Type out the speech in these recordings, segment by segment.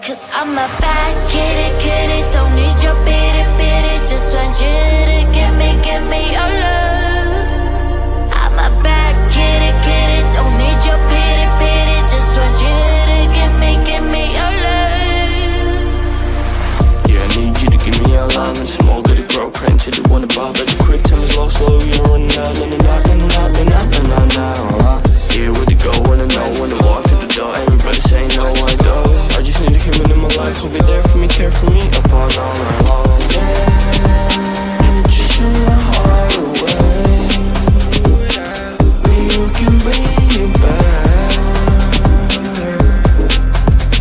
Cause I'm a bad kitty, don't need your pity, just want you to give me your love. I'm a bad kitty, don't need your pity, just want you to give me your love. Yeah, I need you to give me your line and some more goody grow print till you wanna buy. But the quick time is low, slow, you're running out, now. Yeah, where to go, wanna know when to walk to the door. Everybody say no, I don't. I just need a human in my life who'll be there for me, care for me, upon all night long. Yeah, just show my heart away. You can bring it back.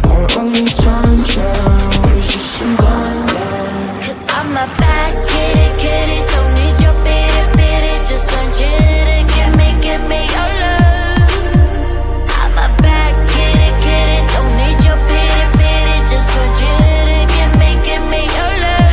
Our only time now is just some blind light. Cause I'm a bad kitty, don't need your pity, just want you to give me your love. I'm a bad kitty, don't need your pity, just want you to give me your love.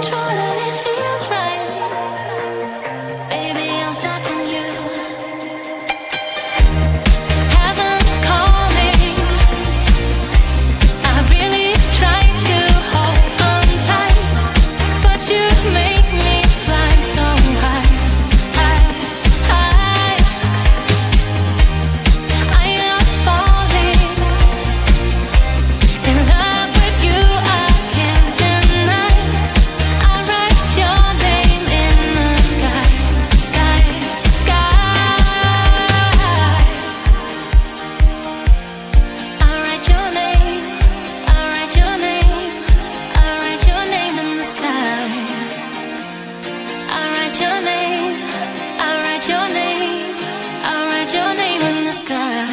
control and it feels right. Baby, I'm stuck on you. Heaven's calling. I really try to hold on tight, but you make me fly so high, high, high. I am falling in love with you. I can't deny. I write your name in the sky, sky, sky. I write your name. I write your name. I write your name in the sky. I write your name. I write your name. I write your name in the sky.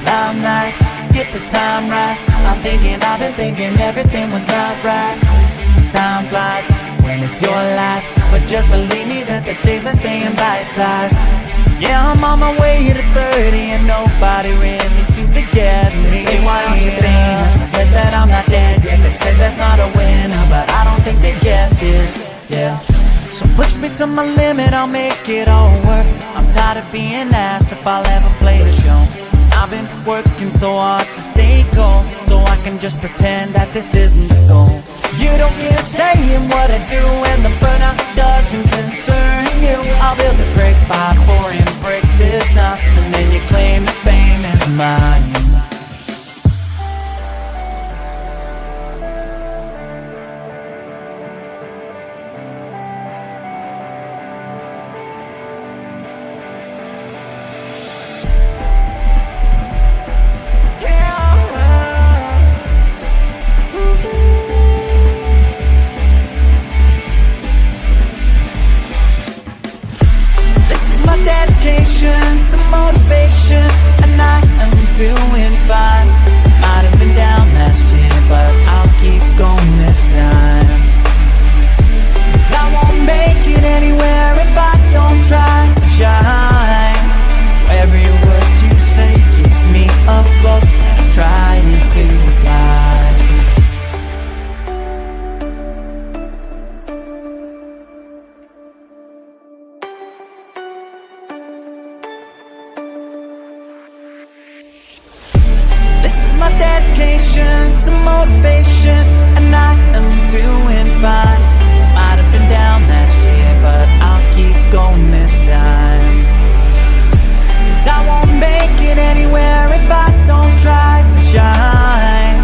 Limelight, get the time right. I've been thinking everything was not right. Time flies when it's your life, but just believe me that the days are staying bite-sized. Yeah, I'm on my way to 30 and nobody really seems to get me. They say, why aren't you famous? I said that I'm not dead yet. They said that's not a winner, but I don't think they get this, yeah. So push me to my limit, I'll make it all work. I'm tired of being asked if I'll ever play a show. I've been working so hard to stay cold, so I can just pretend that this isn't the goal. You don't get a say in what I do, and the burnout doesn't concern you. I'll build a brick by pouring brick this time, and then you claim the fame is mine. Dedication to motivation, and I am doing fine. Might have been down last year, but I'll keep going this time. 'Cause I won't make it anywhere if I don't try to shine. Every word you say keeps me afloat, trying to fly. My dedication to motivation, and I am doing fine. Might have been down last year, but I'll keep going this time. 'Cause I won't make it anywhere if I don't try to shine.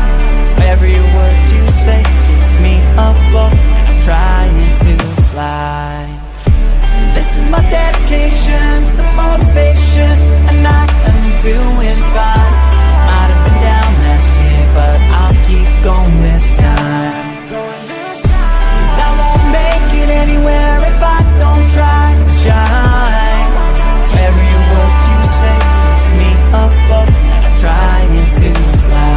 Every word you say keeps me afloat, and I'm trying to fly. This is my dedication to motivation, and I am doing fine. Might have been down last year, but I'll keep going this time. 'Cause I won't make it anywhere if I don't try to shine. Every word you say keeps me afloat, and I'm trying to fly.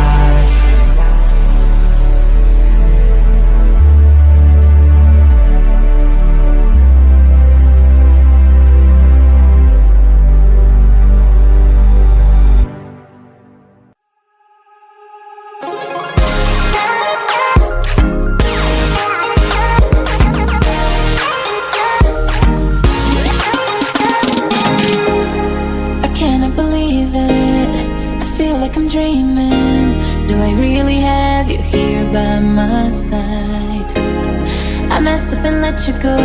I'm dreaming. Do I really have you here by my side? I messed up and let you go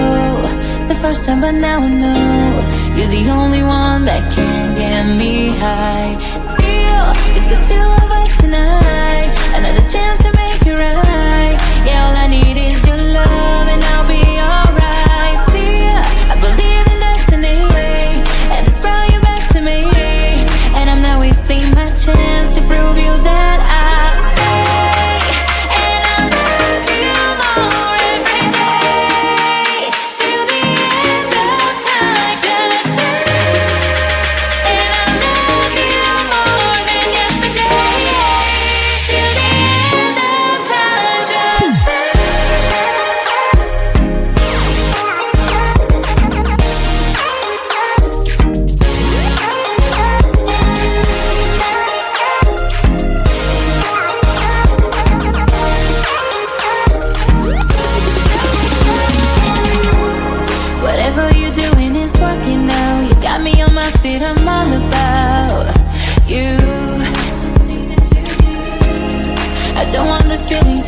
the first time, but now I know you're the only one that can get me high. Feel it's the two of us tonight, another chance to make it right. Yeah, all I need is your love and I'll be alright. See, I believe in destiny, and it's brought you back to me, and I'm not wasting my chance to prove you that I'll stay, and I'll love you more every day, till the end of time. Just stay, and I'll love you more than yesterday, till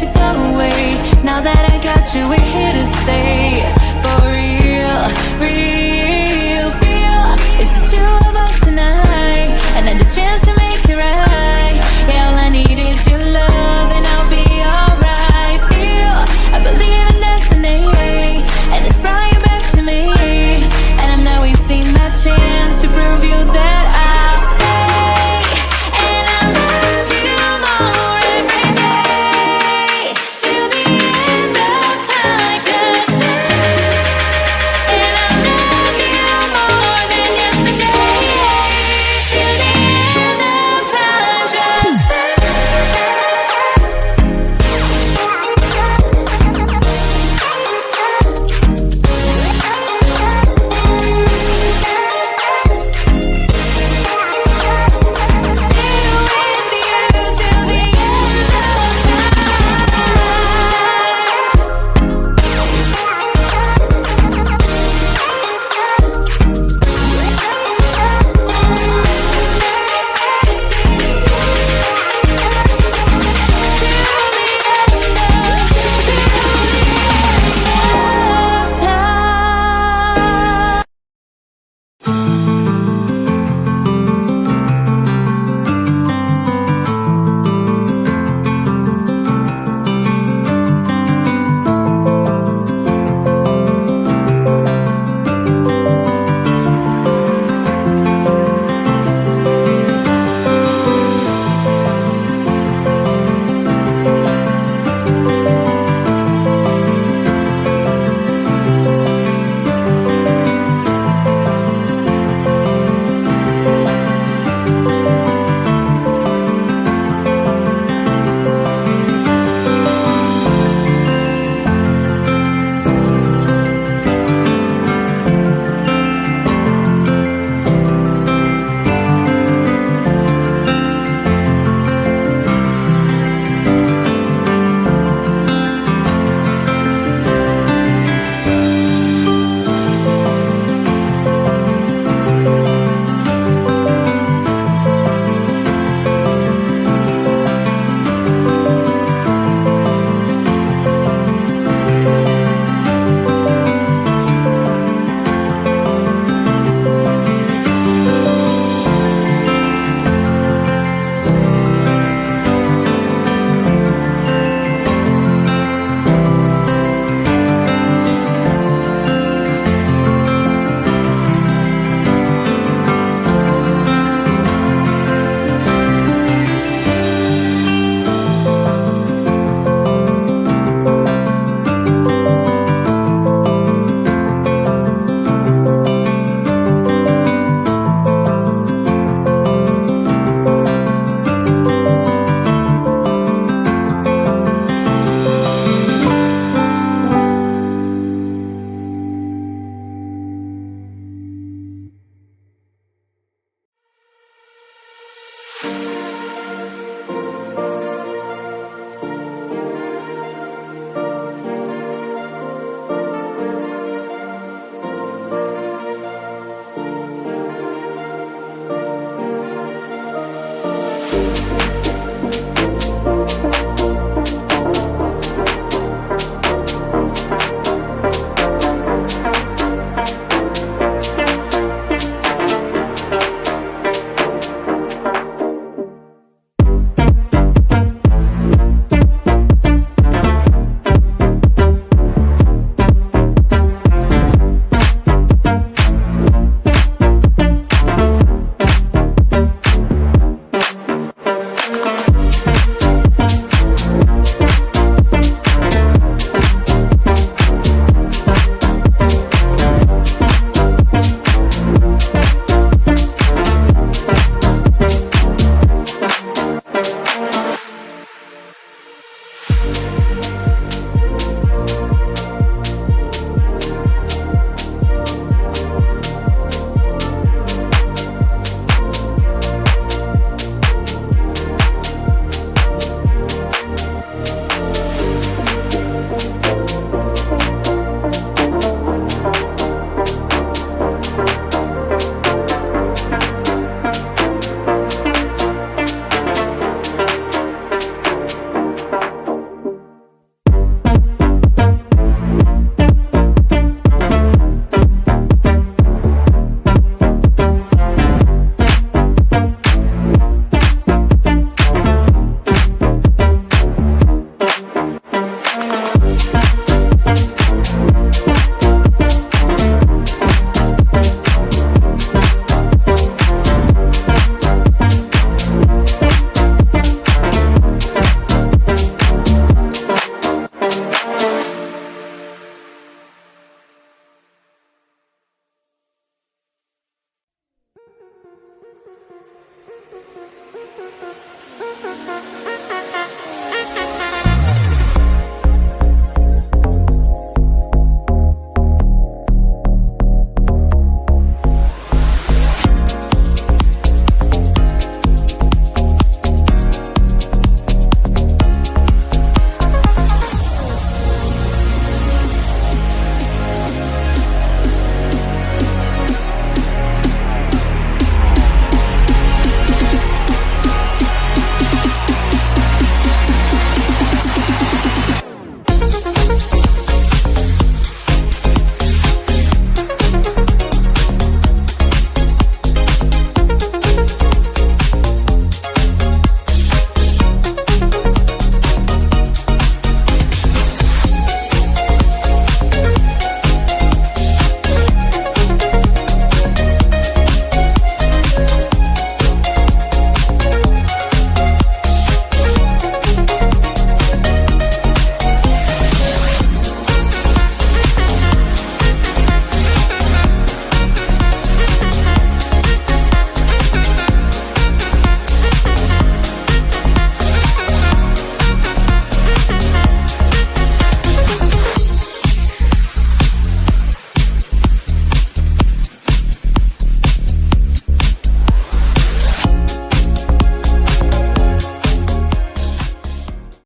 to go away. Now that I got you, we're here to stay. For real, real feel. It's the two of us tonight. Another chance to make it right. Yeah, all I need is your love and I'll be alright. Feel, I believe in destiny, and it's brought you back to me. And I'm not wasting my chance to prove you that I'll stay. And I love you more every day. Till the end of time, just stay. And I love you more than yesterday. Till the end of time, just stay.